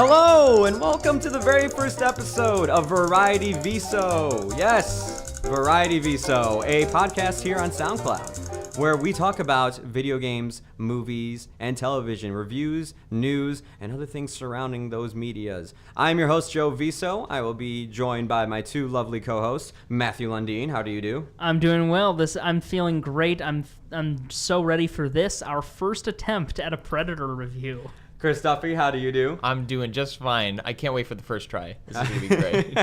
Hello, and welcome to the very first episode of Variety Viso. Yes, Variety Viso, a podcast here on SoundCloud, where we talk about video games, movies, and television, reviews, news, and other things surrounding those medias. I'm your host, Joe Viso. I will be joined by my two lovely co-hosts, Matthew Lundeen. How do you do? I'm doing well. I'm feeling great. I'm so ready for this, our first attempt at a Predator review. Chris Duffy, how do you do? I'm doing just fine. I can't wait for the first try. This is going to be great.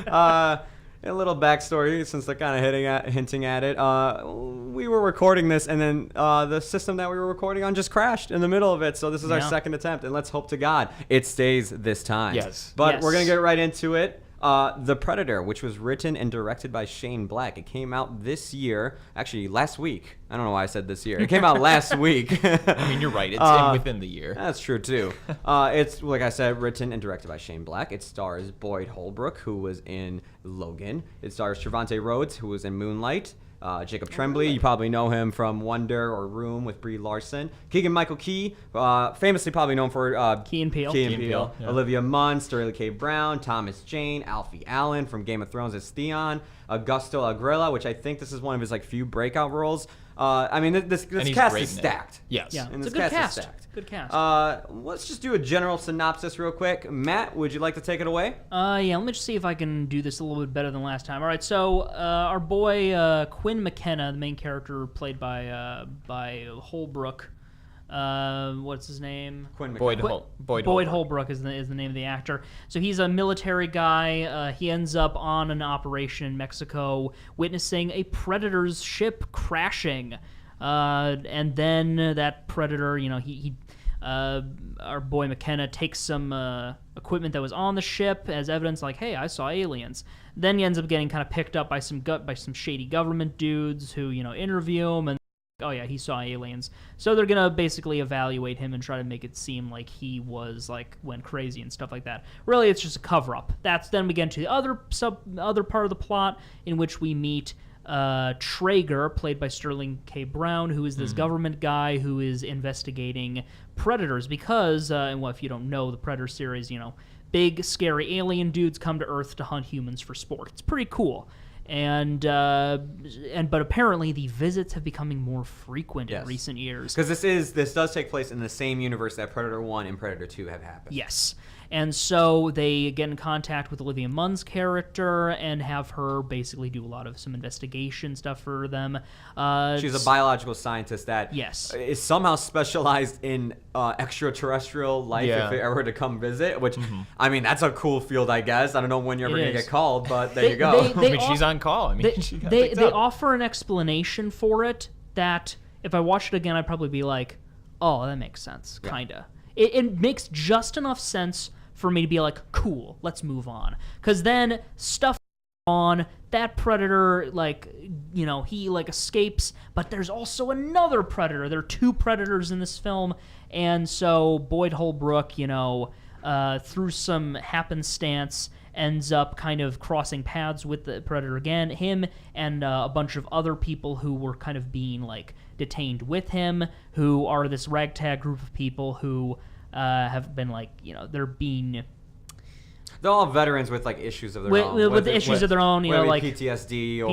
A little backstory, since they're kind of hinting at it. We were recording this, and then the system that we were recording on just crashed in the middle of it. So this is our second attempt, and let's hope to God it stays this time. Yes. But we're going to get right into it. The Predator, which was written and directed by Shane Black. It came out this year. Actually, last week. I don't know why I said this year. It came out last week. I mean, you're right. It's within the year. That's true, too. It's, like I said, written and directed by Shane Black. It stars Boyd Holbrook, who was in Logan. It stars Trevante Rhodes, who was in Moonlight. Jacob Tremblay, you probably know him from Wonder or Room with Brie Larson. Keegan-Michael Key, famously probably known for Key and Peele. Yeah. Olivia Munn, Sterling K. Brown, Thomas Jane, Alfie Allen from Game of Thrones as Theon, Augusto Agrella, which I think this is one of his few breakout roles. I mean, this cast is stacked. Yes. Yeah, And it's this a good cast. is stacked. Good cast. Let's just do a general synopsis real quick. Matt, would you like to take it away? Yeah, let me just see if I can do this a little bit better than last time. All right, so our boy Quinn McKenna, the main character played by Holbrook. What's his name? Quinn Boyd McKenna. Boyd Holbrook is the name of the actor. So he's a military guy. He ends up on an operation in Mexico, witnessing a Predator's ship crashing. And then that Predator, our boy McKenna takes some equipment that was on the ship as evidence, like, hey, I saw aliens. Then he ends up getting kind of picked up by some shady government dudes who, interview him, and oh yeah, he saw aliens. So they're gonna basically evaluate him and try to make it seem like he was went crazy and stuff like that. Really, it's just a cover-up. Then we get into the other part of the plot in which we meet Traeger, played by Sterling K. Brown, who is this government guy who is investigating predators because, if you don't know the Predator series, big scary alien dudes come to Earth to hunt humans for sport. It's pretty cool. But apparently the visits have becoming more frequent in recent years. Because this does take place in the same universe that Predator 1 and Predator 2 have happened. Yes. And so they get in contact with Olivia Munn's character and have her basically do a lot of some investigation stuff for them. She's a biological scientist that is somehow specialized in extraterrestrial life if they ever were to come visit, which, I mean, that's a cool field, I guess. I don't know when you're ever going to get called, but there you go. She's on call. They offer an explanation for it that if I watched it again, I'd probably be like, oh, that makes sense, kind of. It makes just enough sense for me to be like, cool, let's move on. Because then stuff on, that Predator, he escapes, but there's also another Predator. There are two Predators in this film, and so Boyd Holbrook, through some happenstance, ends up kind of crossing paths with the Predator again. Him and a bunch of other people who were kind of being detained with him, who are this ragtag group of people who have been they're all veterans with issues of their own. With issues of their own, PTSD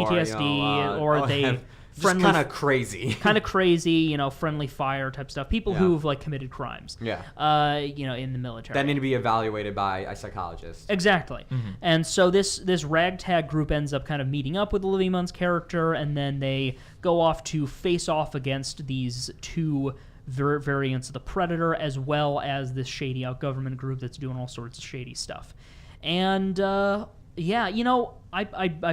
or they just kind of crazy. Friendly fire type stuff. People who've committed crimes. Yeah. In the military. That need to be evaluated by a psychologist. Exactly. Mm-hmm. And so this ragtag group ends up kind of meeting up with Olivia Munn's character, and then they go off to face off against these two variants of the Predator, as well as this shady out-government group that's doing all sorts of shady stuff. And I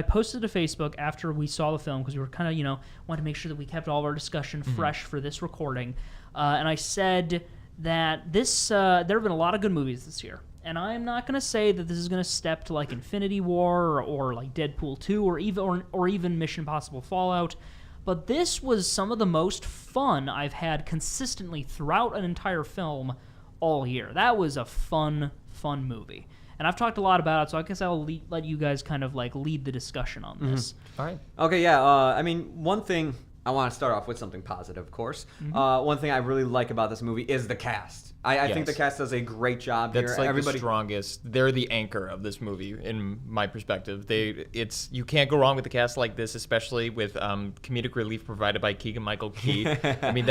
posted to Facebook after we saw the film, because we were kind of, wanted to make sure that we kept all of our discussion fresh for this recording. And I said that there have been a lot of good movies this year. And I'm not going to say that this is going to step to Infinity War or Deadpool 2 or even Mission Impossible Fallout. But this was some of the most fun I've had consistently throughout an entire film all year. That was a fun movie. And I've talked a lot about it, so I guess I'll let you guys kind of lead the discussion on this. All right. Okay, yeah. I mean, one thing I want to start off with something positive, of course. One thing I really like about this movie is the cast. I think the cast does a great job here. That's like the strongest. They're the anchor of this movie, in my perspective. You can't go wrong with the cast like this, especially with comedic relief provided by Keegan-Michael Key. I mean,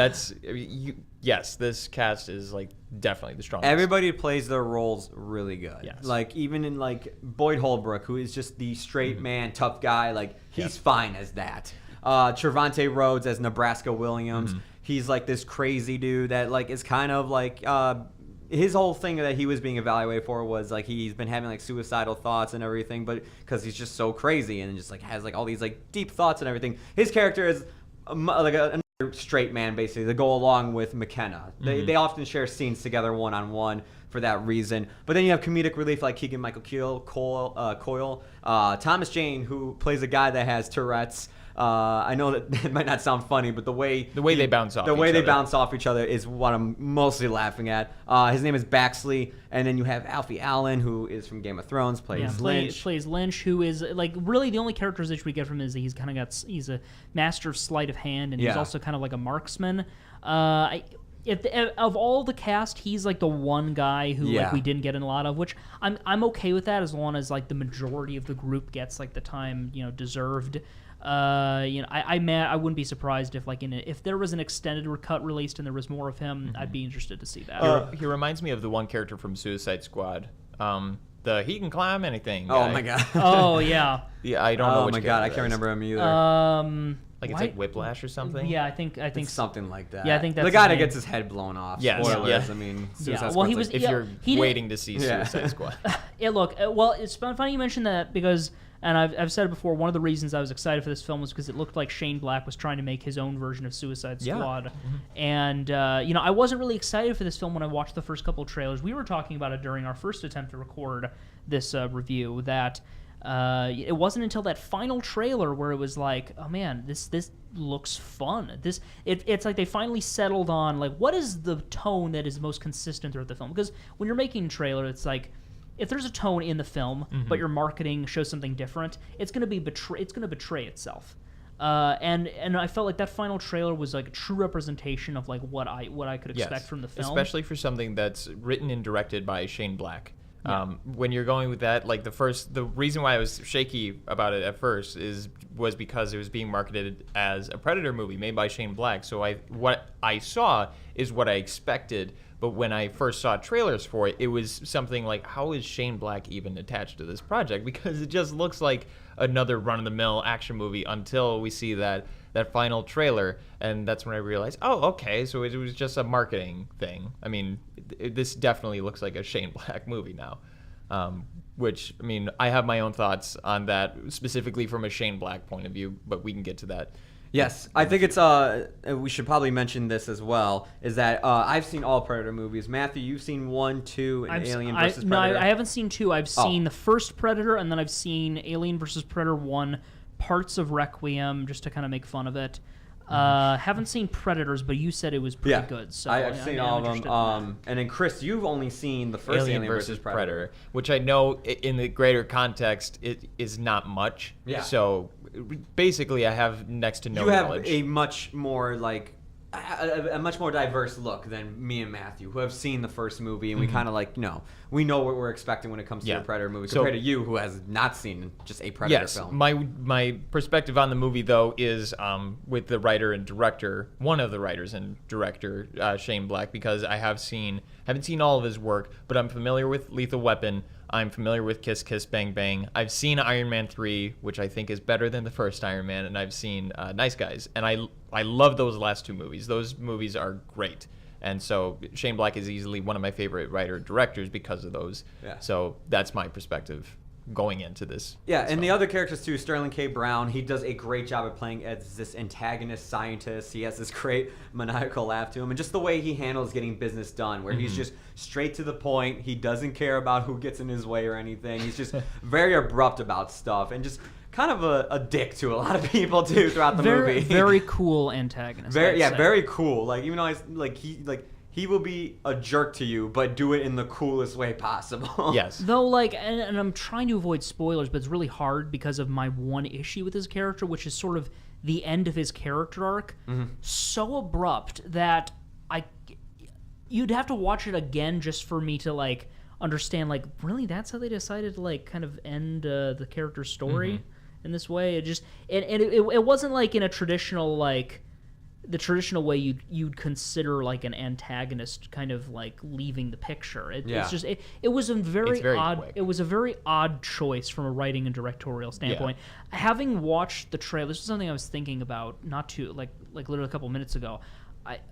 yes, this cast is like definitely the strongest. Everybody plays their roles really good. Yes. Like even in like Boyd Holbrook, who is just the straight man, tough guy. Like he's fine as that. Trevante Rhodes as Nebraska Williams. He's like this crazy dude that like is kind of like his whole thing that he was being evaluated for was like he's been having like suicidal thoughts and everything, but because he's just so crazy and just like has like all these like deep thoughts and everything. His character is like another straight man basically to go along with McKenna. They often share scenes together one-on-one for that reason. But then you have comedic relief like Keegan-Michael Coyle, Thomas Jane, who plays a guy that has Tourette's. I know that it might not sound funny, but the way they bounce off each other is what I'm mostly laughing at. His name is Baxley, and then you have Alfie Allen, who is from Game of Thrones, plays Lynch, who is like really the only characterization we get from him is that he's a master of sleight of hand, and he's also kind of like a marksman. Of all the cast, he's like the one guy who like we didn't get in a lot of, which I'm okay with that as long as like the majority of the group gets like the time deserved. I wouldn't be surprised if if there was an extended cut released and there was more of him, I'd be interested to see that. He reminds me of the one character from Suicide Squad. He can climb anything guy. Oh my god. Oh yeah. Yeah, I don't know which. Oh my god, I can't remember him either. It's like Whiplash or something. Yeah, I think it's something like that. Yeah, I think that's the guy that gets his head blown off. Yeah, spoilers. I mean, Suicide well, Squad's he was. If you're waiting to see Suicide Squad. Yeah, look. Well, it's funny you mentioned that because, and I've said it before. One of the reasons I was excited for this film was because it looked like Shane Black was trying to make his own version of Suicide Squad, and I wasn't really excited for this film when I watched the first couple of trailers. We were talking about it during our first attempt to record this review that. It wasn't until that final trailer where it was like, oh man, this looks fun. It's like they finally settled on like what is the tone that is most consistent throughout the film. Because when you're making a trailer, it's like if there's a tone in the film, but your marketing shows something different, it's gonna betray itself. And I felt like that final trailer was like a true representation of like what I could expect from the film, especially for something that's written and directed by Shane Black. When you're going with that, like the reason why I was shaky about it at first was because it was being marketed as a Predator movie made by Shane Black. So what I saw is what I expected. But when I first saw trailers for it, it was something like, how is Shane Black even attached to this project? Because it just looks like another run-of-the-mill action movie until we see that final trailer, and that's when I realized, oh, okay, so it was just a marketing thing. I mean, this definitely looks like a Shane Black movie now, which, I mean, I have my own thoughts on that, specifically from a Shane Black point of view, but we can get to that. Yes, I think it's we should probably mention this as well, is that I've seen all Predator movies. Matthew, you've seen 1, 2, and Alien vs. Predator? No, I haven't seen 2. I've seen the first Predator, and then I've seen Alien vs. Predator 1, parts of Requiem, just to kind of make fun of it. Haven't seen Predators, but you said it was pretty good. So I've seen all of them. And then Chris, you've only seen the first Alien vs. Predator, which I know in the greater context it is not much. Yeah. So basically, I have next to no knowledge. You have a much more like a much more diverse look than me and Matthew, who have seen the first movie, and we kind of like we know what we're expecting when it comes to a Predator movie compared to you, who has not seen just a Predator film. My perspective on the movie though is with the writer and director, one of the writers and director, Shane Black, because I haven't seen all of his work, but I'm familiar with Lethal Weapon. I'm familiar with Kiss Kiss Bang Bang. I've seen Iron Man 3, which I think is better than the first Iron Man, and I've seen Nice Guys. And I love those last 2 movies. Those movies are great. And so Shane Black is easily one of my favorite writer-directors because of those. Yeah. So that's my perspective going into this. Yeah, and the other characters too, Sterling K. Brown, he does a great job at playing as this antagonist scientist. He has this great maniacal laugh to him, and just the way he handles getting business done, where he's just straight to the point. He doesn't care about who gets in his way or anything. He's just very abrupt about stuff, and just kind of a dick to a lot of people too throughout the movie. Very cool antagonist. Very cool. Like even though he will be a jerk to you, but do it in the coolest way possible. Yes. Though, like, and I'm trying to avoid spoilers, but it's really hard because of my one issue with his character, which is sort of the end of his character arc. So abrupt that you'd have to watch it again just for me to, like, understand, like, really, that's how they decided to, like, kind of end the character's story in this way. It just, it wasn't, like, in a traditional, like, the traditional way you'd consider like an antagonist kind of like leaving the picture. It's just it was a very odd quick. It was a very odd choice from a writing and directorial standpoint. Having watched the trailer, this is something I was thinking about not too like literally a couple minutes ago.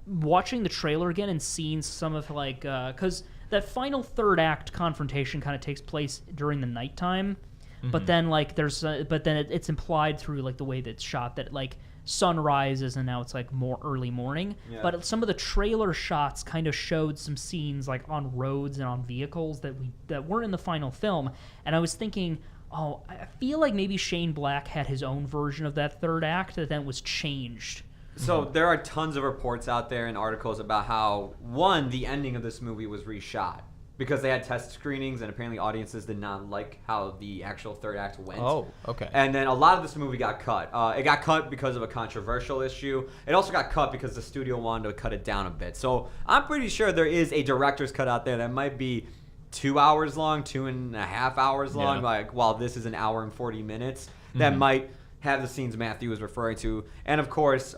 Watching the trailer again and seeing some of like because that final third act confrontation kind of takes place during the nighttime, but then like there's it's implied through like the way that it's shot that like sun rises and now it's like more early morning. But some of the trailer shots kind of showed some scenes like on roads and on vehicles that weren't in the final film, and I was thinking, oh, I feel like maybe Shane Black had his own version of that third act that then was changed. So there are tons of reports out there and articles about how, one, the ending of this movie was reshot because they had test screenings and apparently audiences did not like how the actual third act went. Oh, okay. And then a lot of this movie got cut. It got cut because of a controversial issue. It also got cut because the studio wanted to cut it down a bit. So I'm pretty sure there is a director's cut out there that might be 2 hours long, 2.5 hours long, like while this is an hour and 40 minutes, that might have the scenes Matthew was referring to. And of course,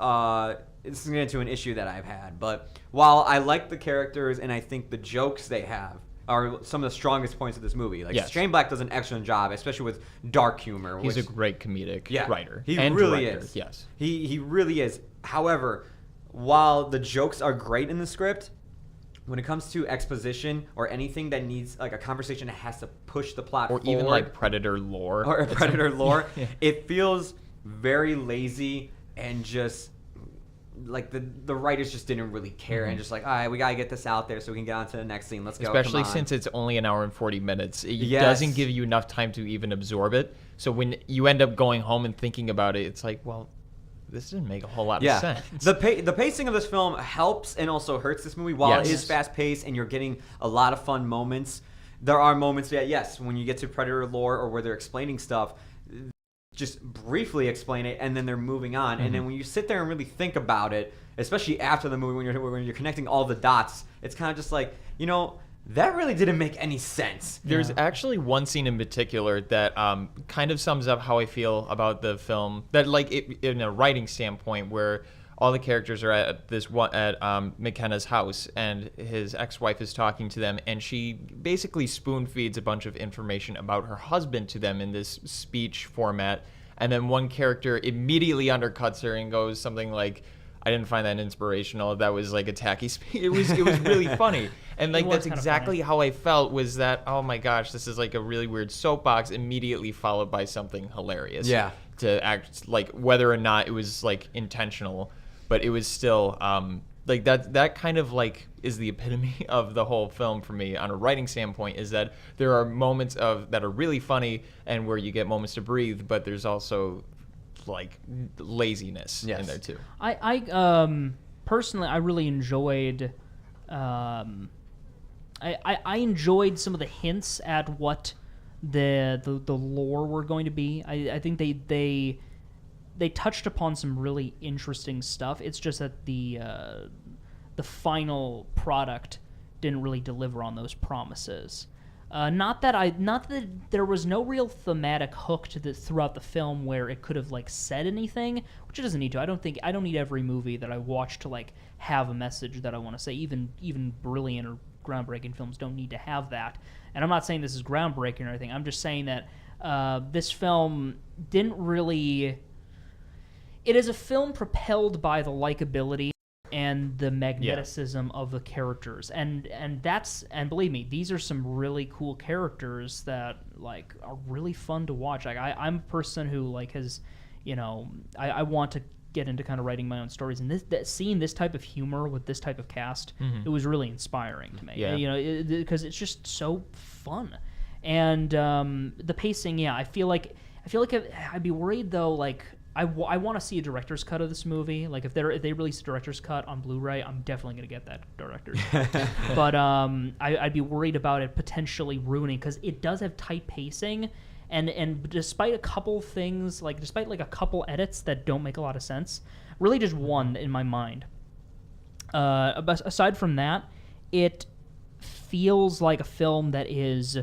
this is getting into an issue that I've had. But while I like the characters and I think the jokes they have are some of the strongest points of this movie. Like Shane Black does an excellent job, especially with dark humor. He's a great comedic writer. He and really director. is. Yes. He really is. However, while the jokes are great in the script, when it comes to exposition or anything that needs like a conversation that has to push the plot or forward, even like Predator lore. Or Predator lore, it feels very lazy and just like the writers just didn't really care and just like, all right, we gotta get this out there so we can get on to the next scene. Let's go. Especially since it's only an hour and 40 minutes. It doesn't give you enough time to even absorb it. So when you end up going home and thinking about it, it's like, well, this didn't make a whole lot of sense. The pacing of this film helps and also hurts this movie. While it is fast paced and you're getting a lot of fun moments, there are moments that when you get to Predator lore or where they're explaining stuff, just briefly explain it and then they're moving on. And then when you sit there and really think about it, especially after the movie when you're connecting all the dots, it's kind of just like, that really didn't make any sense. There's actually one scene in particular that kind of sums up how I feel about the film, that like in a writing standpoint, where all the characters are at McKenna's house and his ex-wife is talking to them, and she basically spoon feeds a bunch of information about her husband to them in this speech format, and then one character immediately undercuts her and goes something like, I didn't find that inspirational. That was like a tacky speech. It was really funny. And like that's exactly how I felt, was that, oh my gosh, this is like a really weird soapbox immediately followed by something hilarious. Yeah. To act like whether or not it was like intentional, but it was still like that kind of like is the epitome of the whole film for me on a writing standpoint, is that there are moments that are really funny and where you get moments to breathe, but there's also like laziness in there too. I personally, I really enjoyed I enjoyed some of the hints at what the lore were going to be. I think they touched upon some really interesting stuff. It's just that the final product didn't really deliver on those promises. Not that there was no real thematic hook to this throughout the film where it could have like said anything, which it doesn't need to. I don't need every movie that I watch to like have a message that I want to say. Even brilliant or groundbreaking films don't need to have that. And I'm not saying this is groundbreaking or anything. I'm just saying that this film didn't really. It is a film propelled by the likability and the magneticism of the characters, and believe me, these are some really cool characters that like are really fun to watch. Like I'm a person who like has, I want to get into kind of writing my own stories, and seeing this type of humor with this type of cast, it was really inspiring to me. Yeah. Because it's just so fun, and the pacing. Yeah, I feel like I'd be worried though, like I want to see a director's cut of this movie. Like if they release a director's cut on Blu-ray, I'm definitely gonna get that director's cut. But I'd be worried about it potentially ruining, because it does have tight pacing, and despite a couple things, despite a couple edits that don't make a lot of sense, really just one in my mind. Aside from that, it feels like a film that is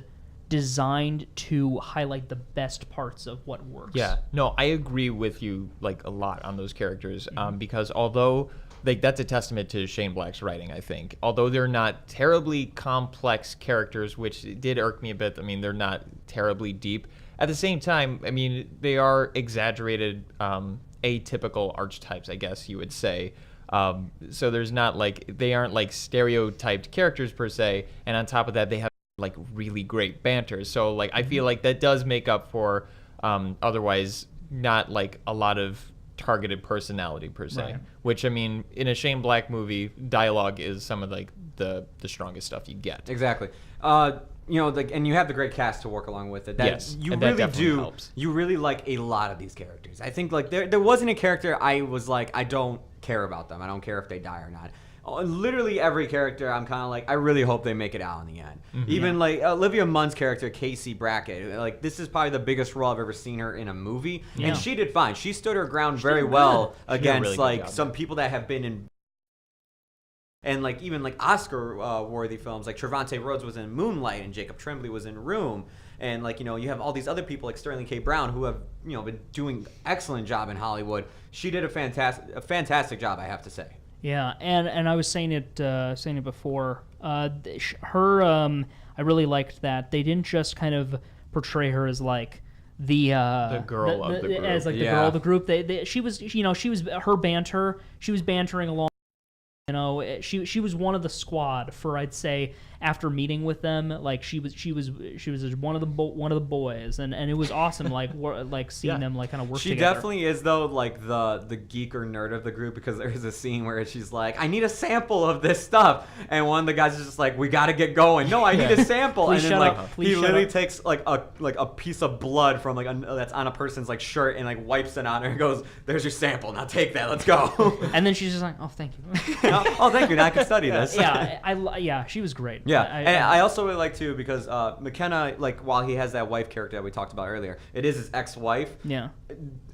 designed to highlight the best parts of what works. Yeah, no, I agree with you a lot on those characters, because although that's a testament to Shane Black's writing, I think. Although they're not terribly complex characters, which did irk me a bit. I mean, they're not terribly deep. At the same time, I mean, they are exaggerated, atypical archetypes, I guess you would say. So there's not they aren't stereotyped characters per se, and on top of that, they have really great banter. So I feel like that does make up for otherwise not a lot of targeted personality per se. Right. Which, I mean, in a Shane Black movie, dialogue is some of the strongest stuff you get. Exactly. And you have the great cast to work along with it. Yes, you and really that definitely do. Helps. You really like a lot of these characters. I think there wasn't a character I was I don't care about them. I don't care if they die or not. Literally every character, I'm kind of I really hope they make it out in the end. Mm-hmm. Even Olivia Munn's character, Casey Brackett, this is probably the biggest role I've ever seen her in a movie, and she did fine. She stood her ground very well against really some people that have been in, and even Oscar worthy films. Trevante Rhodes was in Moonlight, and Jacob Tremblay was in Room. And you have all these other people like Sterling K. Brown who have been doing excellent job in Hollywood. She did a fantastic job, I have to say. Yeah, and I was saying it before. Her, I really liked that they didn't just kind of portray her as the girl of the group, as the girl of the group. She was her banter. She was bantering along. She was one of the squad for, I'd say, after meeting with them, she was one of the boys, and it was awesome seeing them kind of work she together. She definitely is though the geek or nerd of the group, because there's a scene where she's I need a sample of this stuff, and one of the guys is just we gotta get going. No, I need a sample. Please and then he literally up. takes a piece of blood from that's on a person's shirt and wipes it on her and goes, "There's your sample. Now take that. Let's go." And then she's just "Oh, thank you." Oh, thank you. Now I can study this. Yeah, she was great. Yeah, and I also really like too, because McKenna, while he has that wife character that we talked about earlier, it is his ex-wife. Yeah.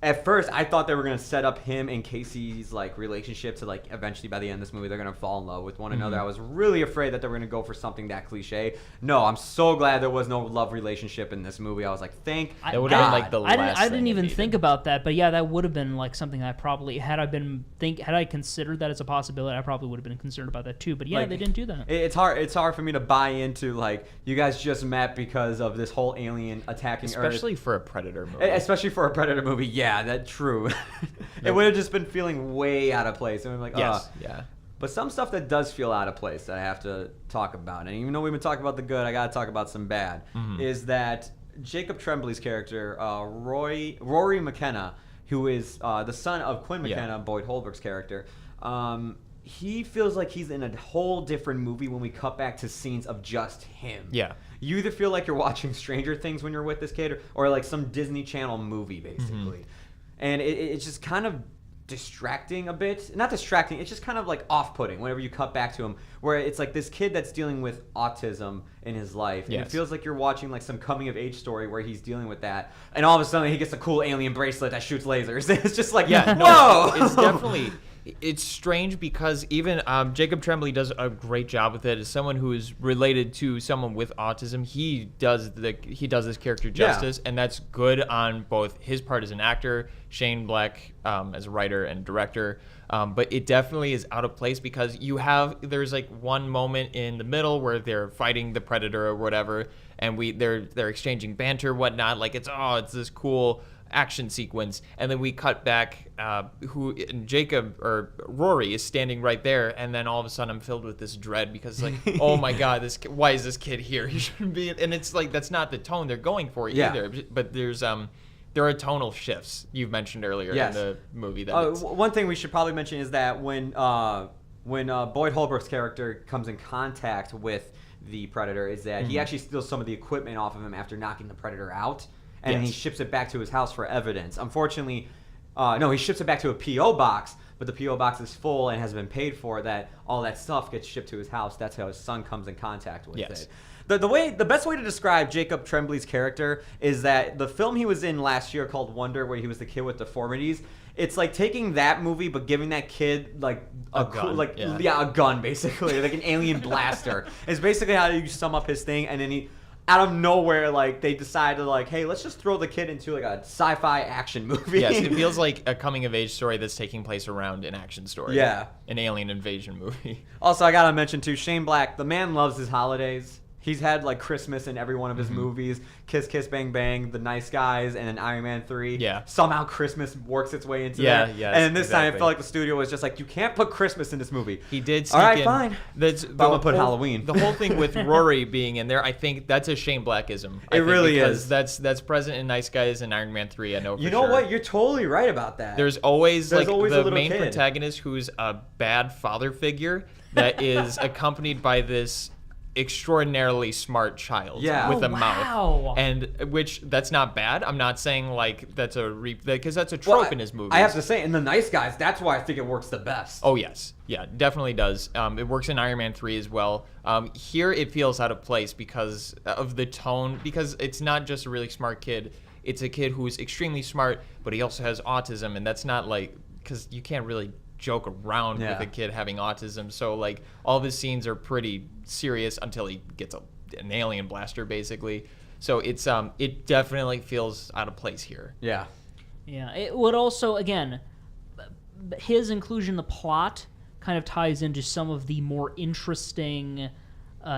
At first, I thought they were gonna set up him and Casey's relationship to eventually by the end of this movie they're gonna fall in love with one another. I was really afraid that they were gonna go for something that cliche. No, I'm so glad there was no love relationship in this movie. I was thank God. It would have been the last I didn't even think about that, but yeah, that would have been something I probably had I considered that as a possibility, I probably would have been concerned about that too. But yeah, they didn't do that. It's hard for me to buy into you guys just met because of this whole alien attacking Earth. Especially for a Predator movie. Especially for a Predator movie, yeah, that's true. It would have just been feeling way out of place. And I'm yes, yeah. But some stuff that does feel out of place that I have to talk about, and even though we've been talking about the good, I got to talk about some bad, is that Jacob Tremblay's character, Rory McKenna, who is the son of Quinn McKenna, Boyd Holbrook's character, he feels like he's in a whole different movie when we cut back to scenes of just him. Yeah. You either feel like you're watching Stranger Things when you're with this kid, or some Disney Channel movie, basically. And it's just kind of distracting a bit. Not distracting, it's just kind of off-putting whenever you cut back to him, where it's this kid that's dealing with autism in his life. And it feels like you're watching some coming-of-age story where he's dealing with that. And all of a sudden he gets a cool alien bracelet that shoots lasers. It's just whoa! No, it's definitely... It's strange because even Jacob Tremblay does a great job with it. As someone who is related to someone with autism, he does this character justice, and that's good on both his part as an actor, Shane Black as a writer and director. But it definitely is out of place because there's one moment in the middle where they're fighting the Predator or whatever, and they're exchanging banter, whatnot. It's this cool action sequence, and then we cut back Jacob or Rory is standing right there, and then all of a sudden I'm filled with this dread because oh my God, why is this kid here? He shouldn't be. And it's that's not the tone they're going for either. But there are tonal shifts you've mentioned earlier in the movie. One thing we should probably mention is that when Boyd Holbrook's character comes in contact with the Predator, is that he actually steals some of the equipment off of him after knocking the Predator out. And he ships it back to his house for evidence. Unfortunately, No, he ships it back to a P.O. box, but the P.O. box is full and has been paid for. That all that stuff gets shipped to his house. That's how his son comes in contact with it. The best way to describe Jacob Tremblay's character is that the film he was in last year called Wonder, where he was the kid with deformities. It's like taking that movie but giving that kid like a gun, a gun basically, like an alien blaster. It's basically how you sum up his thing, and then he. Out of nowhere, like they decided, like, hey, let's just throw the kid into like a sci-fi action movie. Yes, it feels like a coming-of-age story that's taking place around an action story. Yeah, an alien invasion movie. Also, I gotta mention too, Shane Black. The man loves his holidays. He's had like Christmas in every one of his movies. Kiss Kiss Bang Bang, The Nice Guys, and then Iron Man 3. Yeah. Somehow Christmas works its way into there. Yeah, and this time it felt like the studio was just like, you can't put Christmas in this movie. He did sneak in. All right, fine. But I'm going to put Halloween. The whole thing with Rory being in there, I think that's a Shane Blackism. It really is. That's present in Nice Guys and Iron Man 3, I know for You know sure. what? You're totally right about that. There's always a the little main kid. protagonist who's a bad father figure that is accompanied by this extraordinarily smart child with a mouth, and which that's not bad. I'm not saying like that's because that's a trope in his movies. I have to say, in The Nice Guys, that's why I think it works the best. Oh yes, yeah, definitely does. It works in Iron Man 3 as well. Here it feels out of place because of the tone, because it's not just a really smart kid. It's a kid who's extremely smart, but he also has autism, and that's not like, because you can't really joke around with a kid having autism. So like all of his scenes are pretty serious until he gets an alien blaster basically. So it's it definitely feels out of place here. Yeah. It would also, again, his inclusion in the plot kind of ties into some of the more interesting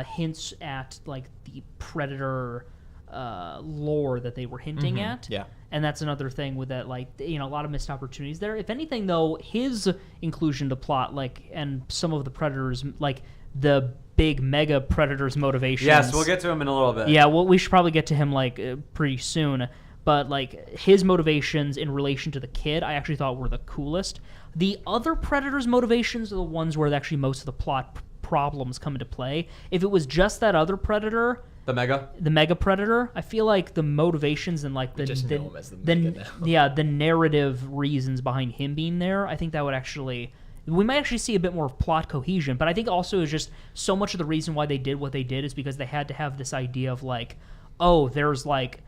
hints at like the Predator lore that they were hinting at. Yeah. And that's another thing with that, like, a lot of missed opportunities there. If anything, though, his inclusion to plot, like, and some of the Predators, like, the big mega Predators' motivations. Yes, we'll get to him in a little bit. Yeah, well, we should probably get to him, like, pretty soon. But, like, his motivations in relation to the kid, I actually thought were the coolest. The other Predators' motivations are the ones where actually most of the plot problems come into play. If it was just that other Predator... The mega predator. I feel like the motivations and like the narrative reasons behind him being there. I think that would actually, we might actually see a bit more plot cohesion. But I think also is just so much of the reason why they did what they did is because they had to have this idea of like, oh, there's like.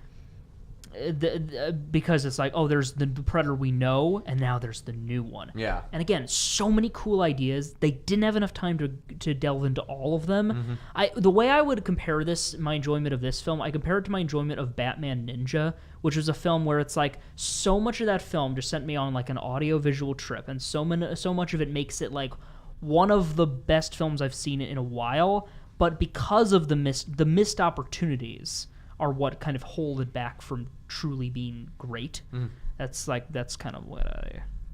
Because it's like, oh, there's the Predator we know, and now there's the new one. Yeah. And again, so many cool ideas. They didn't have enough time to delve into all of them. The way I would compare this, my enjoyment of this film, I compare it to my enjoyment of Batman Ninja, which was a film where it's like so much of that film just sent me on like an audio-visual trip, and so much of it makes it like one of the best films I've seen in a while. But because of the missed opportunities are what kind of hold it back from truly being great. That's kind of what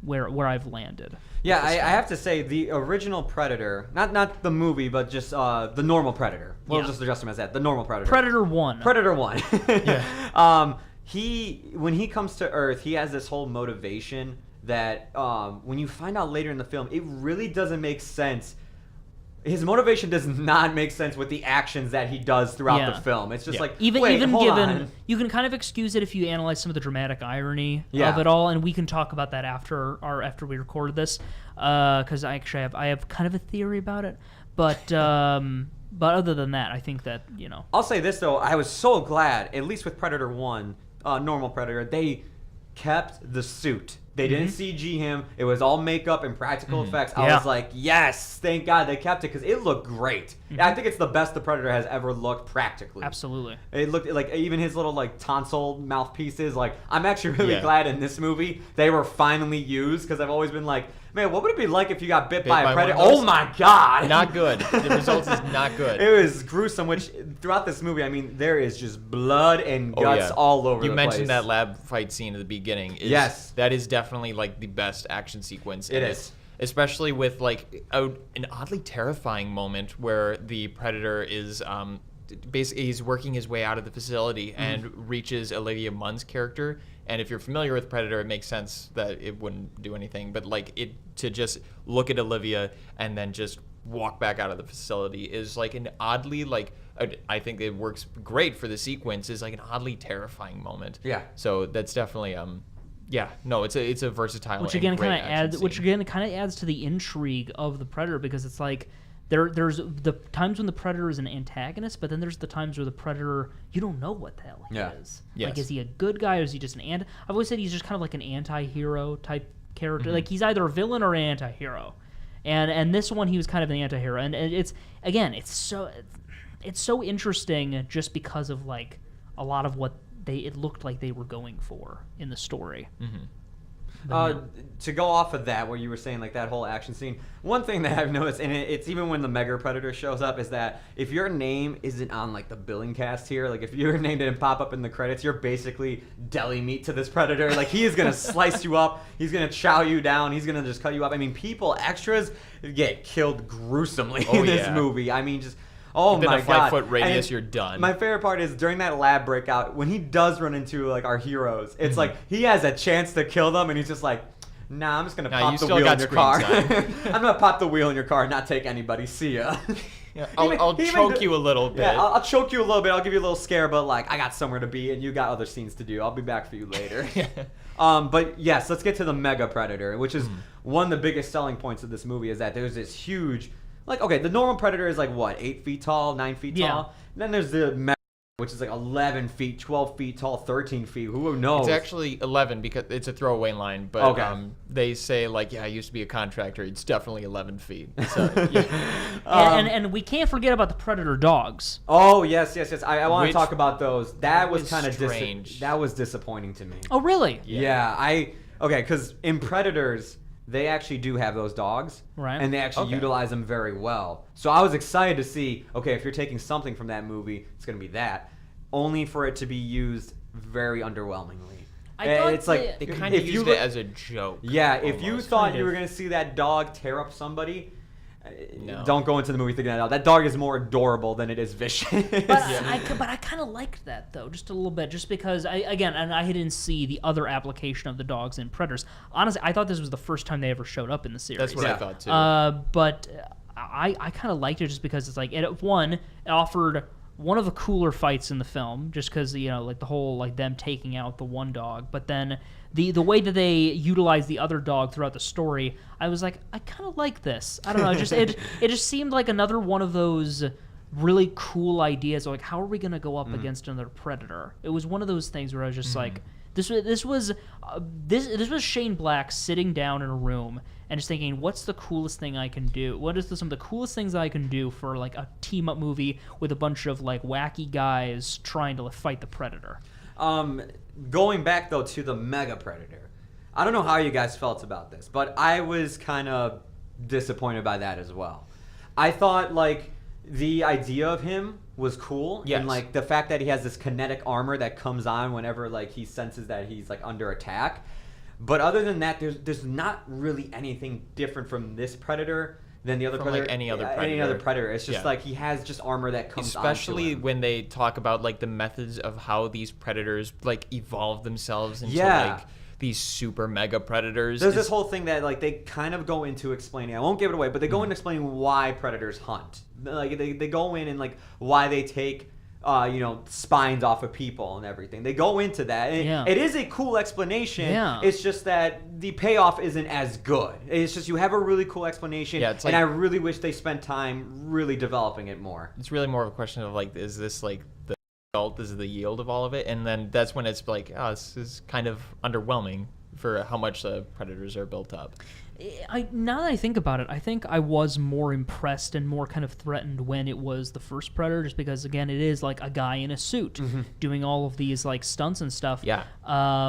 where I've landed. Yeah, I have to say the original Predator, not the movie, but just the normal Predator. We'll just adjust him as that. The normal Predator. Predator 1. Predator 1. Yeah. When he comes to Earth, he has this whole motivation that when you find out later in the film, it really doesn't make sense. His motivation does not make sense with the actions that he does throughout the film. It's just like, even given on. You can kind of excuse it if you analyze some of the dramatic irony of it all, and we can talk about that after we recorded this, because I have kind of a theory about it, but other than that, I think that I'll say this though, I was so glad, at least with Predator 1, normal Predator, they kept the suit. They didn't CG him. It was all makeup and practical effects. I was like, yes, thank God they kept it because it looked great. I think it's the best the Predator has ever looked practically. Absolutely. It looked like even his little like tonsil mouthpieces. Like I'm actually really glad in this movie they were finally used because I've always been like, man, what would it be like if you got bit by a predator? Oh my God! Not good. The result is not good. It was gruesome. Which throughout this movie, I mean, there is just blood and guts all over the place. You mentioned that lab fight scene at the beginning. Yes, that is definitely like the best action sequence. It is. Especially with like an oddly terrifying moment where the Predator is basically he's working his way out of the facility and reaches Olivia Munn's character. And if you're familiar with Predator, it makes sense that it wouldn't do anything. But like to just look at Olivia and then just walk back out of the facility is like an oddly like I think it works great for the sequence. Is like an oddly terrifying moment. Yeah. So that's definitely Yeah, no, it's a versatile, which and again great kind of action adds, which scene. again kind of adds to the intrigue of the Predator, because it's like there's the times when the Predator is an antagonist, but then there's the times where the Predator, you don't know what the hell he is. Yes. Like, is he a good guy or is he just I've always said he's just kind of like an anti-hero type character. Like, he's either a villain or an anti-hero. And this one, he was kind of an anti-hero. And it's so interesting just because of like a lot of what it looked like they were going for in the story. To go off of that, where you were saying like that whole action scene, one thing that I've noticed, and it's even when the Mega Predator shows up, is that if your name isn't on like the billing cast here, like if your name didn't pop up in the credits, you're basically deli meat to this Predator. Like, he is gonna slice you up, he's gonna chow you down, he's gonna just cut you up. I mean, extras get killed gruesomely in this movie. I mean, just. Oh Within my a god! 5-foot radius, And you're done. My favorite part is during that lab breakout when he does run into like our heroes. It's like he has a chance to kill them, and he's just like, "Nah, I'm just gonna pop you the still wheel got in your screen car. time." I'm gonna pop the wheel in your car and not take anybody. See ya." Yeah, I'll choke you a little bit. Yeah, I'll choke you a little bit. I'll give you a little scare, but like, I got somewhere to be, and you got other scenes to do. I'll be back for you later. But yes, let's get to the Mega Predator, which is one of the biggest selling points of this movie. Is that there's this huge. Like, okay, the normal Predator is like, what, 8 feet tall, 9 feet tall? And then there's the Mega, which is like 11 feet, 12 feet tall, 13 feet. Who knows? It's actually 11 because it's a throwaway line, but they say, like, yeah, I used to be a contractor. It's definitely 11 feet. So, yeah. And we can't forget about the Predator dogs. Oh, yes. I want to Which talk about those. That was kind of strange. that was disappointing to me. Oh, really? Yeah, because in Predators, they actually do have those dogs, right? And they actually utilize them very well. So I was excited to see, okay, if you're taking something from that movie, it's going to be that. Only for it to be used very underwhelmingly. It's like they kind of used it as a joke. Yeah, if almost. you thought you were going to see that dog tear up somebody, no. Don't go into the movie thinking that. That dog is more adorable than it is vicious. But I kind of liked that, though, just a little bit, just because I didn't see the other application of the dogs in Predators. Honestly, I thought this was the first time they ever showed up in the series. That's what I thought too. But I kind of liked it just because it's like it offered one of the cooler fights in the film, just because like the whole like them taking out the one dog, but then the way that they utilize the other dog throughout the story, I was like, I kind of like this. I don't know, it just seemed like another one of those really cool ideas. Like, how are we gonna go up against another Predator? It was one of those things where I was just like, this was Shane Black sitting down in a room and just thinking, what's the coolest thing I can do? What is some of the coolest things I can do for like a team up movie with a bunch of like wacky guys trying to fight the Predator? Going back though to the Mega Predator, I don't know how you guys felt about this, but I was kind of disappointed by that as well. I thought like the idea of him was cool, yes. and like the fact that he has this kinetic armor that comes on whenever like he senses that he's like under attack. But other than that, there's not really anything different from this Predator than the other Predator. Like any other Predator. Any other Predator. It's just like he has just armor that comes on. Especially when they talk about like the methods of how these predators like evolve themselves into like these super mega predators. There's this whole thing that like they kind of go into explaining. I won't give it away, but they go into explaining why predators hunt. Like they go in and like why they take spines off of people and everything. They go into that. And it is a cool explanation. Yeah. It's just that the payoff isn't as good. It's just you have a really cool explanation, it's like, and I really wish they spent time really developing it more. It's really more of a question of like, is this like the result, is the yield of all of it? And then that's when it's like, oh, this is kind of underwhelming for how much the predators are built up. Now that I think about it, I think I was more impressed and more kind of threatened when it was the first Predator, just because again it is like a guy in a suit doing all of these like stunts and stuff. Yeah.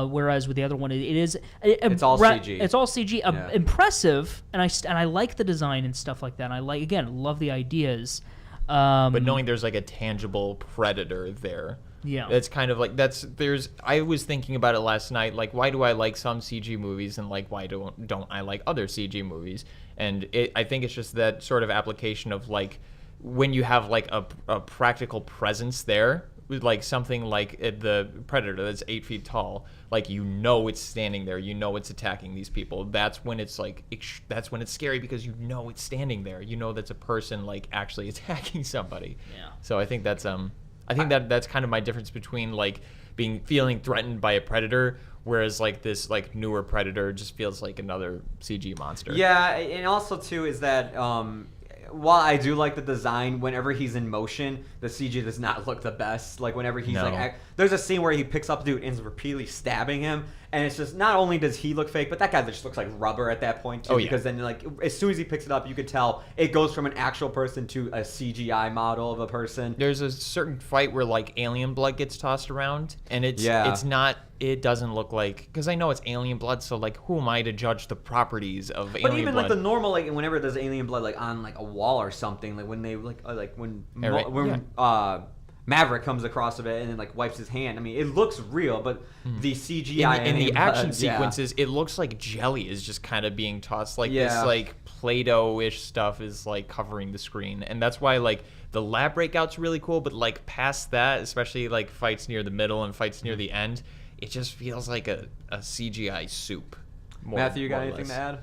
Whereas with the other one, it's all CG. It's all CG. Impressive, and I like the design and stuff like that. And I love the ideas. But knowing there's like a tangible predator there. Yeah. It's kind of like I was thinking about it last night, like why do I like some CG movies and like why don't I like other CG movies? And I think it's just that sort of application of like when you have like a practical presence there, with like something like the Predator that's 8 feet tall, like it's standing there, it's attacking these people. That's when it's like that's when it's scary because it's standing there, that's a person like actually attacking somebody. Yeah. So I think that's that's kind of my difference between like feeling threatened by a predator. Whereas like this like newer Predator just feels like another CG monster. Yeah, and also too is that while I do like the design, whenever he's in motion, the CG does not look the best. Like whenever he's there's a scene where he picks up the dude and is repeatedly stabbing him, and it's just not only does he look fake, but that guy just looks like rubber at that point too. Because then like as soon as he picks it up, you could tell it goes from an actual person to a CGI model of a person. There's a certain fight where like alien blood gets tossed around, and it's not. It doesn't look like, because I know it's alien blood, so like who am I to judge the properties of alien blood? But even like the normal, like whenever there's alien blood like on like a wall or something, like when they when Maverick comes across of it and then like wipes his hand. I mean, it looks real, but the CGI in the action sequences, it looks like jelly is just kind of being tossed, like this like Play-Doh-ish stuff is like covering the screen, and that's why like the lab breakout's really cool, but like past that, especially like fights near the middle and fights near the end, it just feels like a CGI soup. Matthew, you got anything to add?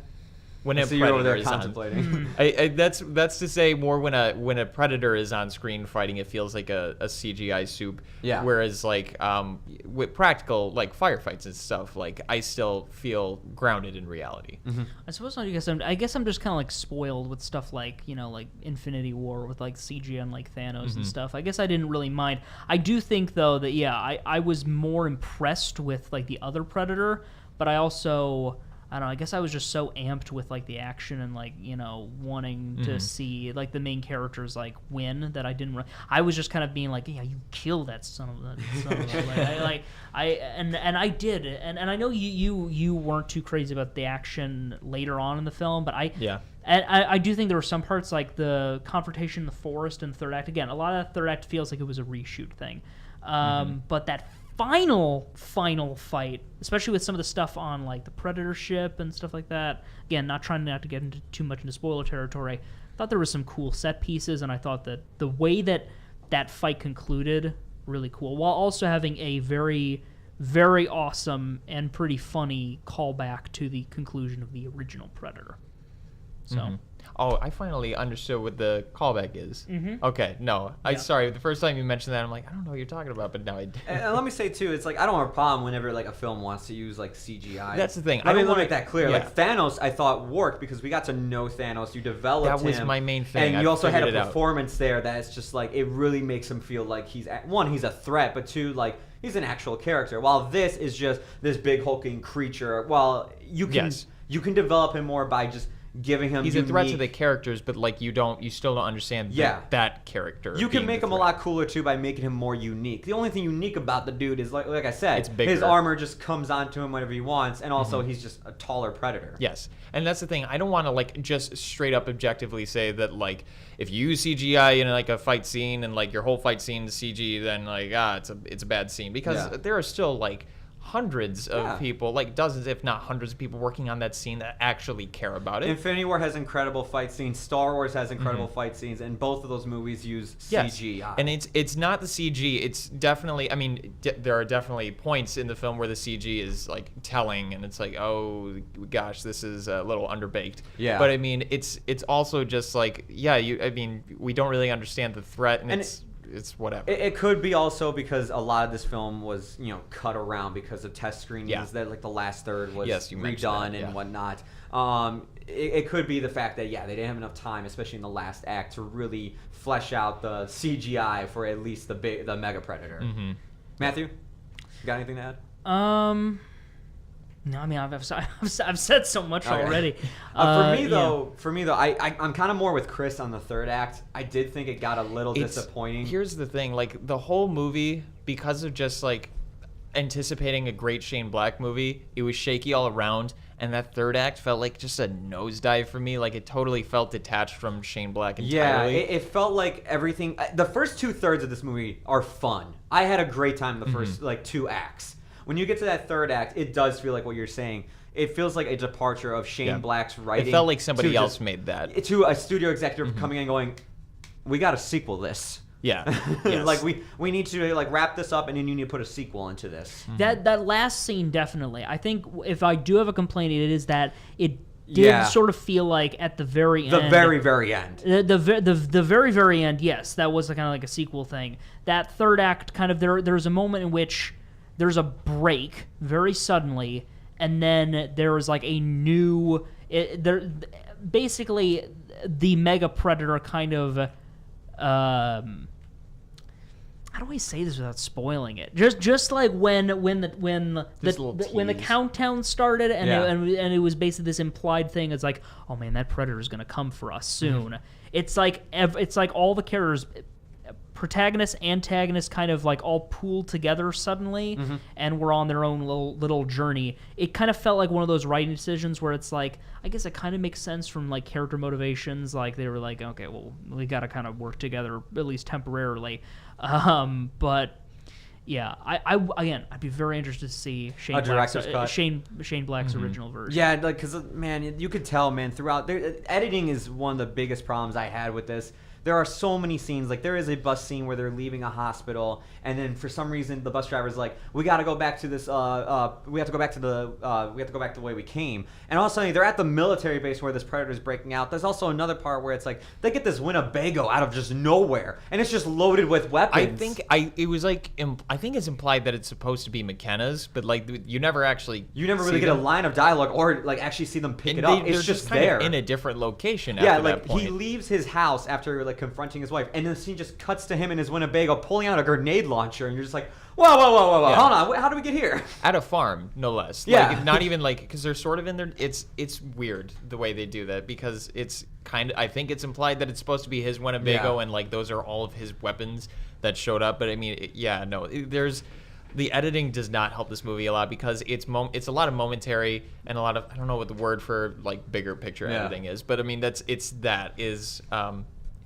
When a you're over there predator is contemplating. That's to say more when a predator is on screen fighting, it feels like a CGI soup. Yeah. Whereas like with practical like firefights and stuff, like I still feel grounded in reality. I suppose I guess I'm just kind of like spoiled with stuff like like Infinity War with like CG and like Thanos and stuff. I guess I didn't really mind. I do think though that I was more impressed with like the other Predator, but I also. I don't know, I guess I was just so amped with like the action and like wanting to see like the main characters like win that I didn't. I was just kind of being like, yeah, you kill that son of a. And I did, and I know you weren't too crazy about the action later on in the film, but I do think there were some parts like the confrontation in the forest in the third act. Again, a lot of that third act feels like it was a reshoot thing, but that final fight, especially with some of the stuff on like the Predator ship and stuff like that. Again, not trying not to get into too much into spoiler territory. I thought there was some cool set pieces, and I thought that the way that fight concluded, really cool, while also having a very, very awesome and pretty funny callback to the conclusion of the original Predator. So. Oh, I finally understood what the callback is. Okay, no. Sorry, the first time you mentioned that, I'm like, I don't know what you're talking about, but now I do. And let me say, too, it's like, I don't have a problem whenever, like, a film wants to use, like, CGI. That's the thing. Let me make that clear. Yeah. Like, Thanos, I thought, worked because we got to know Thanos. You developed him. That was my main thing. And you also had a performance there that's just, like, it really makes him feel like he's a threat, but two, like, he's an actual character. While this is just this big hulking creature, while you can develop him more by just giving him he's a threat to the characters, but like you still don't understand that character. You can make him a lot cooler too by making him more unique. The only thing unique about the dude is like I said, it's bigger. His armor just comes onto him whenever he wants, and also he's just a taller Predator. Yes, and that's the thing. I don't want to like just straight up objectively say that like if you use CGI in like a fight scene and like your whole fight scene is CG, then like it's a bad scene, because there are still like hundreds of people, like dozens, if not hundreds of people working on that scene that actually care about it. Infinity War has incredible fight scenes. Star Wars has incredible fight scenes, and both of those movies use CGI. And it's not the CG. It's definitely, I mean, there are definitely points in the film where the CG is like telling, and it's like, oh gosh, this is a little underbaked. Yeah. But I mean, it's also just like, I mean, we don't really understand the threat, and it's whatever. It could be also because a lot of this film was, cut around because of test screenings that like the last third was redone and whatnot. It could be the fact that they didn't have enough time, especially in the last act, to really flesh out the CGI for at least the Mega Predator. Matthew, you got anything to add? No, I mean I've said so much already. For me though, I'm kind of more with Chris on the third act. I did think it got a little disappointing. Here's the thing, like the whole movie, because of just like anticipating a great Shane Black movie, it was shaky all around, and that third act felt like just a nosedive for me. Like it totally felt detached from Shane Black entirely. Yeah, it felt like everything. The first 2/3 of this movie are fun. I had a great time the first like 2 acts. When you get to that third act, it does feel like what you're saying. It feels like a departure of Shane Black's writing. It felt like somebody else made that. To a studio executive coming in and going, we got to sequel this. Yeah. Yes. Like we need to like wrap this up, and then you need to put a sequel into this. That last scene, definitely. I think if I do have a complaint, it is that it did sort of feel like at the very end. The very, very end. The very, very end, yes. That was kind of like a sequel thing. That third act, kind of, there's a moment in which there's a break very suddenly, and then there's like a new basically the mega predator kind of how do I say this without spoiling it? Just like when the countdown started and it was basically this implied thing. It's like, oh man, that predator is gonna come for us soon. Mm-hmm. It's like all the characters, protagonist, antagonist, kind of like all pooled together suddenly, and we're on their own little journey. It kind of felt like one of those writing decisions where it's like, I guess it kind of makes sense from like character motivations. Like they were like, okay, well, we got to kind of work together at least temporarily. But yeah, I'd be very interested to see Shane Black's original version. Yeah, like because man, you could tell, man, throughout editing is one of the biggest problems I had with this. There are so many scenes. Like there is a bus scene where they're leaving a hospital, and then for some reason the bus driver's like, "We got to go back to this. We have to go back to the way we came." And all of a sudden they're at the military base where this predator is breaking out. There's also another part where it's like they get this Winnebago out of just nowhere, and it's just loaded with weapons. I think it's implied that it's supposed to be McKenna's, but like you never really get a line of dialogue or like actually see them pick it up. It's just there in a different location. Yeah, after like that point. he leaves his house after like confronting his wife, and then the scene just cuts to him in his Winnebago pulling out a grenade launcher, and you're just like, whoa, yeah. Hold on, how do we get here? At a farm, no less. Yeah, like, not even like because they're sort of in there. It's weird the way they do that because it's kind of, I think it's implied that it's supposed to be his Winnebago, and like those are all of his weapons that showed up. But I mean, the editing does not help this movie a lot because it's a lot of momentary and a lot of, I don't know what the word for like bigger picture editing is, but I mean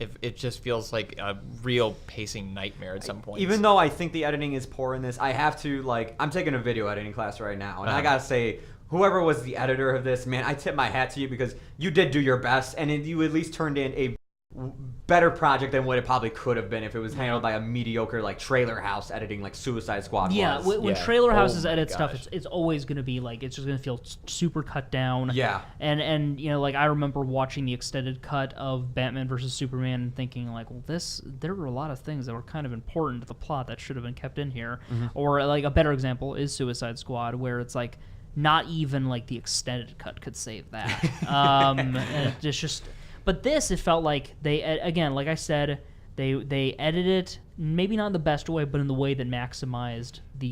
if it just feels like a real pacing nightmare at some point. Even though I think the editing is poor in this, I have to I'm taking a video editing class right now, and I gotta say, whoever was the editor of this, man, I tip my hat to you because you did do your best, and you at least turned in a better project than what it probably could have been if it was handled by a mediocre like Trailer House editing like Suicide Squad was. When Trailer Houses edit stuff, it's always going to be like, it's just going to feel super cut down. Yeah. And you know, like I remember watching the extended cut of Batman versus Superman and thinking like, well, there were a lot of things that were kind of important to the plot that should have been kept in here. Or like a better example is Suicide Squad, where it's like not even like the extended cut could save that. And it's just. But this, it felt like they, again, like I said, they edited it maybe not in the best way, but in the way that maximized the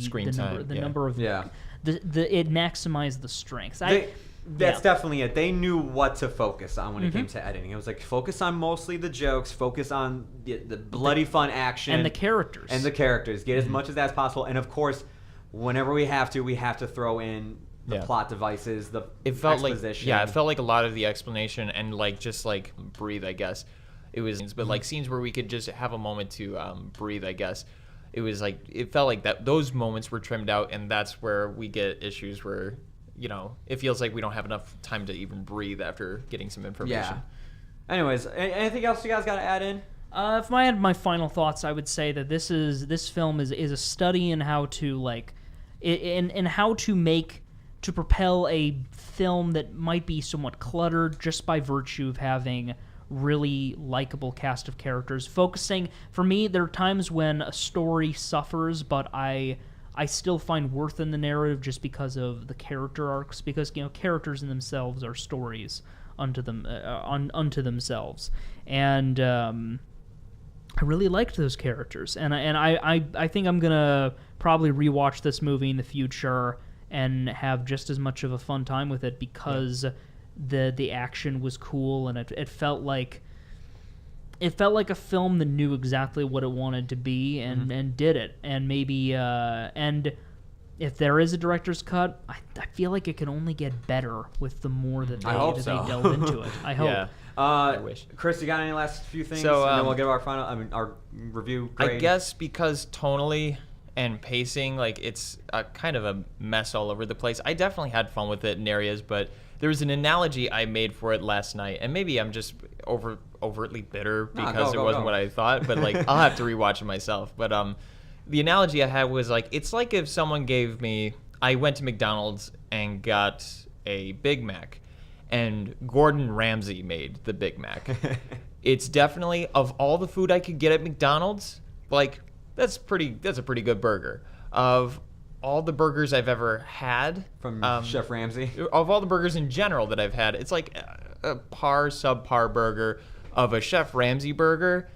number of it maximized the strengths. That's definitely it. They knew what to focus on when it came to editing. It was like focus on mostly the jokes, focus on the bloody fun action and the characters. Get as much of that as possible, and of course, whenever we have to throw in the plot devices, exposition. It felt like a lot of the explanation and like just like breathe, I guess. It was, but like scenes where we could just have a moment to breathe, I guess. It was like, it felt like that those moments were trimmed out, and that's where we get issues where, you know, it feels like we don't have enough time to even breathe after getting some information. Yeah. Anyways, anything else you guys got to add in? If I had my final thoughts, I would say that this film is a study in how to like, in how to propel a film that might be somewhat cluttered just by virtue of having really likable cast of characters. Focusing, for me, there are times when a story suffers, but I still find worth in the narrative just because of the character arcs, because, you know, characters in themselves are stories unto themselves. And I really liked those characters, and I think I'm gonna probably rewatch this movie in the future and have just as much of a fun time with it because the action was cool, and it felt like a film that knew exactly what it wanted to be and did it. And maybe and if there is a director's cut, I feel like it can only get better with the more that they delve into it. I hope. Yeah. I wish. Chris, you got any last few things? So, and then we'll give our our review grade. I guess because tonally and pacing, like it's kind of a mess all over the place. I definitely had fun with it in areas, but there was an analogy I made for it last night, and maybe I'm just overtly bitter because it wasn't what I thought, but like I'll have to rewatch it myself. But the analogy I had was like, it's like if someone gave me, I went to McDonald's and got a Big Mac, and Gordon Ramsay made the Big Mac. It's definitely, of all the food I could get at McDonald's, like that's a pretty good burger. Of all the burgers I've ever had From Chef Ramsay. of all the burgers in general that I've had, it's like a subpar burger of a Chef Ramsay burger.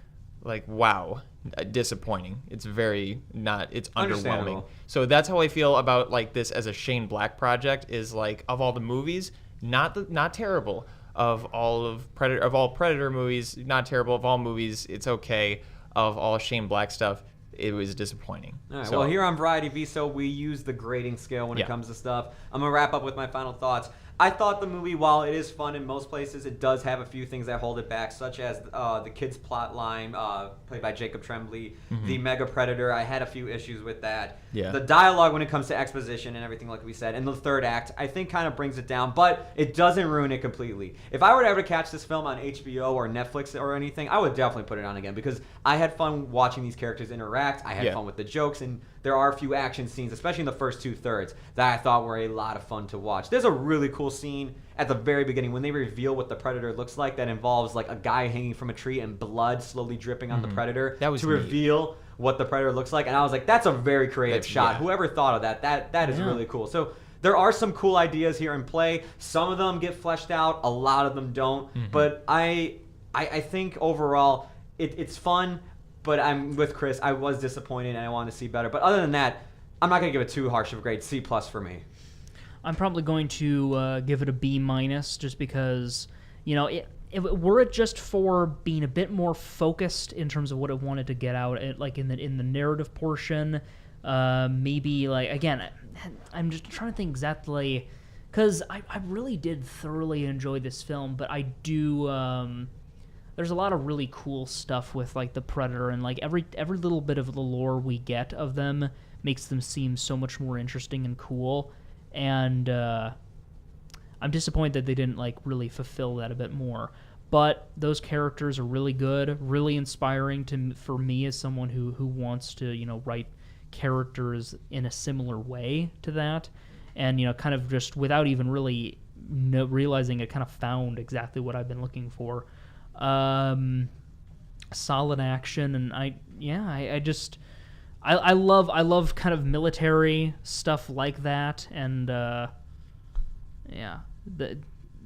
Like, wow, disappointing. It's very not. It's underwhelming. Understandable. So that's how I feel about like this as a Shane Black project. Is like of all the movies, not terrible. Of all Predator movies, not terrible. Of all movies, it's okay. Of all Shane Black stuff, it was disappointing. All right, So- well, here on Variety Viso, we use the grading scale when it Yeah. comes to stuff. I'm going to wrap up with my final thoughts. I thought the movie, while it is fun in most places, it does have a few things that hold it back, such as the kid's plot line, played by Jacob Tremblay, the Mega Predator. I had a few issues with that. Yeah. The dialogue when it comes to exposition and everything, like we said, and the third act, I think kind of brings it down, but it doesn't ruin it completely. If I were to ever catch this film on HBO or Netflix or anything, I would definitely put it on again because I had fun watching these characters interact. I had fun with the jokes, and there are a few action scenes, especially in the first 2/3, that I thought were a lot of fun to watch. There's a really cool scene at the very beginning when they reveal what the Predator looks like that involves like a guy hanging from a tree and blood slowly dripping on the Predator That was to neat. reveal what the Predator looks like. And I was like, that's a very creative shot. Yeah. Whoever thought of that, that is Yeah. really cool. So there are some cool ideas here in play. Some of them get fleshed out. A lot of them don't. But I think overall it's fun. But I'm with Chris. I was disappointed and I wanted to see better. But other than that, I'm not going to give it too harsh of a grade. C+ for me. I'm probably going to give it a B- just because, you know, were it just for being a bit more focused in terms of what it wanted to get out, like in the narrative portion, maybe like again, I'm just trying to think exactly, because I really did thoroughly enjoy this film, but I do. There's a lot of really cool stuff with like the Predator, and like every little bit of the lore we get of them makes them seem so much more interesting and cool. And I'm disappointed that they didn't like really fulfill that a bit more. But those characters are really good, really inspiring for me as someone who wants to write characters in a similar way to that, and kind of just without even really realizing it, kind of found exactly what I've been looking for. Solid action, and I love kind of military stuff like that, and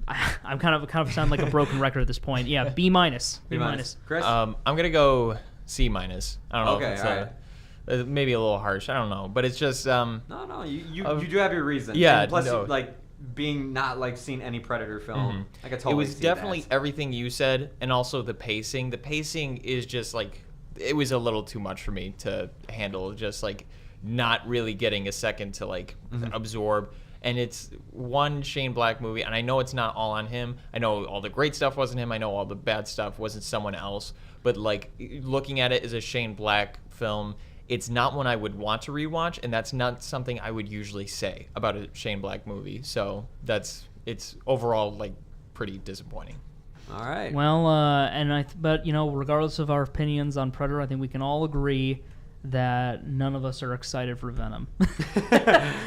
I'm kind of sound like a broken record at this point. Yeah, B-. B-. Chris? I'm gonna go C-. I don't know. Okay, if it's all right. maybe a little harsh. I don't know, but it's just No, you do have your reason. yeah, And plus, no. like being not like seen any Predator film, I could totally it was see definitely that. everything you said, and also the pacing. The pacing is just like it was a little too much for me to handle. Just like not really getting a second to like absorb. And it's one Shane Black movie, and I know it's not all on him. I know all the great stuff wasn't him. I know all the bad stuff wasn't someone else. But like looking at it as a Shane Black film, it's not one I would want to rewatch, and that's not something I would usually say about a Shane Black movie. So it's overall like pretty disappointing. All right. Well, but regardless of our opinions on Predator, I think we can all agree that none of us are excited for Venom.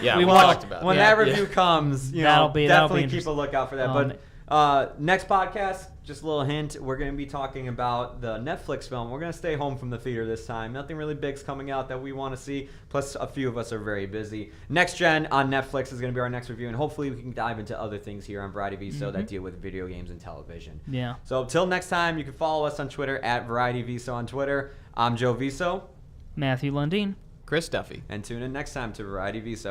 Yeah, We we watched- talked about When it. that Yeah. review comes, That'll be definitely keep a interesting. lookout for that. But next podcast, just a little hint, we're going to be talking about the Netflix film. We're going to stay home from the theater this time. Nothing really big's coming out that we want to see. Plus, a few of us are very busy. Next Gen on Netflix is going to be our next review, and hopefully we can dive into other things here on Variety Viso that deal with video games and television. Yeah. So till next time, you can follow us on Twitter at Variety Viso on Twitter. I'm Joe Viso, Matthew Lundeen. Chris Duffy. and tune in next time to Variety Viso.